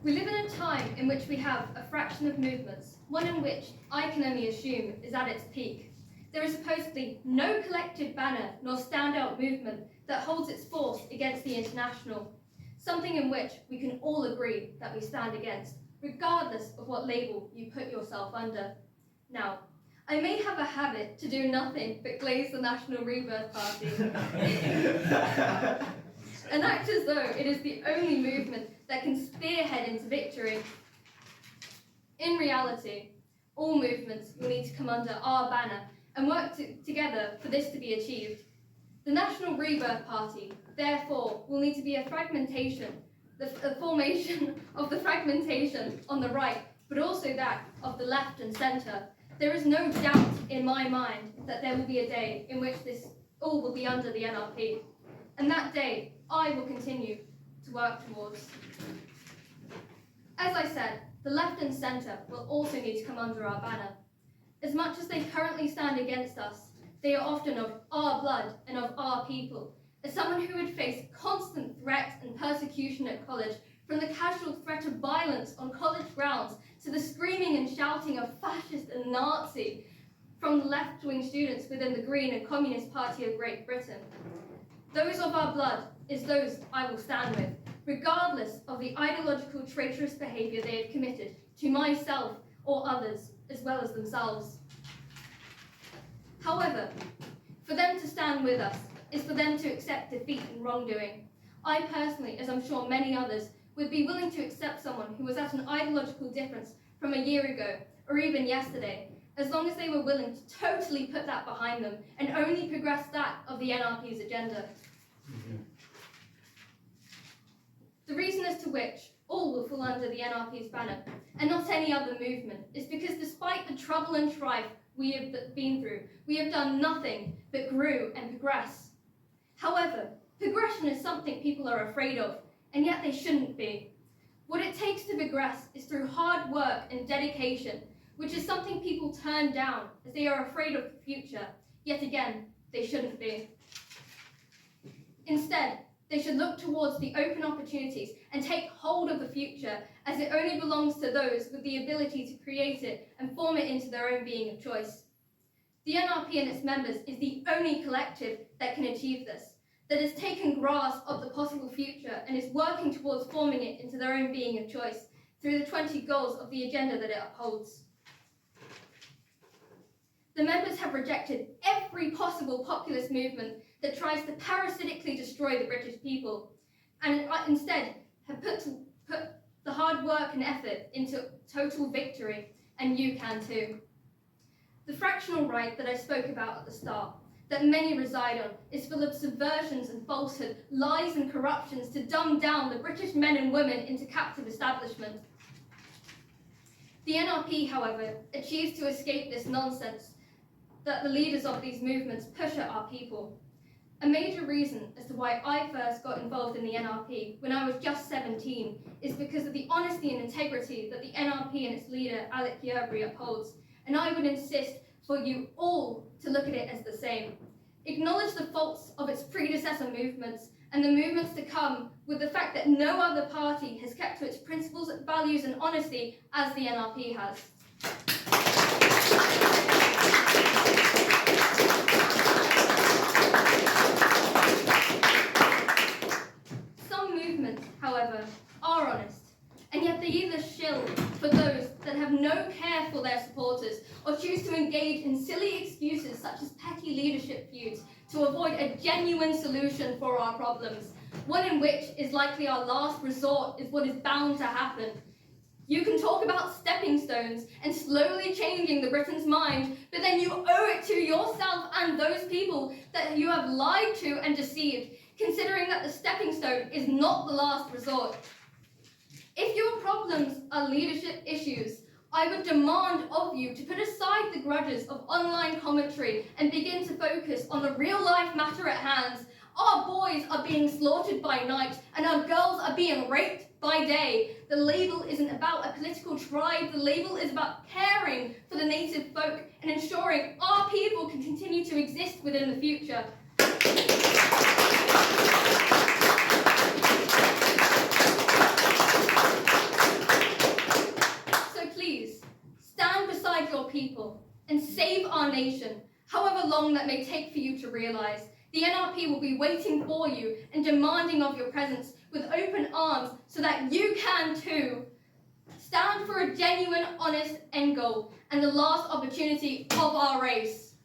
We live in a time in which we have a fraction of movements, one in which I can only assume is at its peak. There is supposedly no collective banner nor standout movement that holds its force against the international, something in which we can all agree that we stand against, regardless of what label you put yourself under. Now, I may have a habit to do nothing but glaze the National Rebirth Party and act as though it is the only movement that can spearhead into victory. In reality, all movements will need to come under our banner and work together for this to be achieved. The National Rebirth Party, therefore, will need to be a fragmentation, the formation of the fragmentation on the right, but also that of the left and centre. There is no doubt in my mind that there will be a day in which this all will be under the NRP, and that day I will continue to work towards. As I said, the left and centre will also need to come under our banner. As much as they currently stand against us, they are often of our blood and of our people. As someone who would face constant threats and persecution at college, from the casual threat of violence on college grounds to the screaming and shouting of fascist and Nazi from the left-wing students within the Green and Communist Party of Great Britain. Those of our blood is those I will stand with, regardless of the ideological traitorous behaviour they have committed to myself or others, as well as themselves. However, for them to stand with us is for them to accept defeat and wrongdoing. I personally, as I'm sure many others, would be willing to accept someone who was at an ideological difference from a year ago, or even yesterday, as long as they were willing to totally put that behind them and only progress that of the NRP's agenda. The reason as to which all will fall under the NRP's banner, and not any other movement, is because despite the trouble and strife we have been through, we have done nothing but grew and progress. However, progression is something people are afraid of, and yet they shouldn't be. What it takes to progress is through hard work and dedication, which is something people turn down as they are afraid of the future, yet again, they shouldn't be. Instead, they should look towards the open opportunities and take hold of the future, as it only belongs to those with the ability to create it and form it into their own being of choice. The NRP and its members is the only collective that can achieve this, that has taken grasp of the possible future and is working towards forming it into their own being of choice through the 20 goals of the agenda that it upholds. The members have rejected every possible populist movement that tries to parasitically destroy the British people, and instead have put the hard work and effort into total victory, and you can too. The fractional right that I spoke about at the start, that many reside on, is full of subversions and falsehood, lies and corruptions to dumb down the British men and women into captive establishment. The NRP, however, achieves to escape this nonsense that the leaders of these movements push at our people. A major reason as to why I first got involved in the NRP when I was just 17 is because of the honesty and integrity that the NRP and its leader, Alec Yerbury, upholds, and I would insist for you all to look at it as the same. Acknowledge the faults of its predecessor movements and the movements to come, with the fact that no other party has kept to its principles, values and honesty as the NRP has. Some movements, however, are honest, and yet they either shill for those that have no care for their supporters or choose to engage in silly excuses such as petty leadership feuds to avoid a genuine solution for our problems, one in which is likely our last resort is what is bound to happen. You can talk about stepping stones and slowly changing the Britain's mind, but then you owe it to yourself and those people that you have lied to and deceived, considering that the stepping stone is not the last resort. If your problems are leadership issues, I would demand of you to put aside the grudges of online commentary and begin to focus on the real-life matter at hand. Our boys are being slaughtered by night, and our girls are being raped by day. The label isn't about a political tribe. The label is about caring for the native folk and ensuring our people can continue to exist within the future. Stand beside your people and save our nation, however long that may take for you to realise. The NRP will be waiting for you and demanding of your presence with open arms so that you can too. Stand for a genuine, honest end goal and the last opportunity of our race.